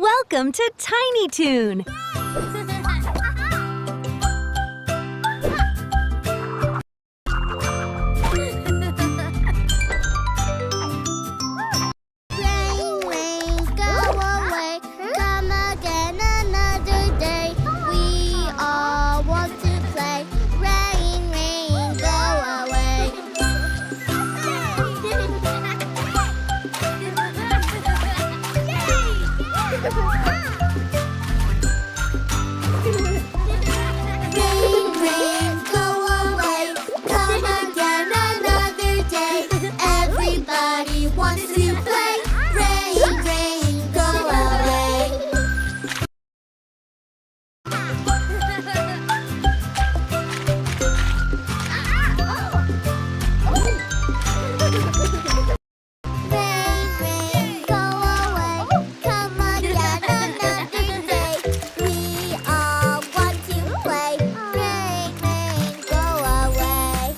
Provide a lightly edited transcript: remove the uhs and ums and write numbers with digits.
Welcome to Tiny Toon! Rain, rain, go away. Come again another day. We all want to play. Rain, rain, go away. Rain, rain, go away. Come again another day. Everybody wants to play. Rain, rain, go away. Rain, rain, go away. Come again another day. We all want to play. Rain, rain, go away.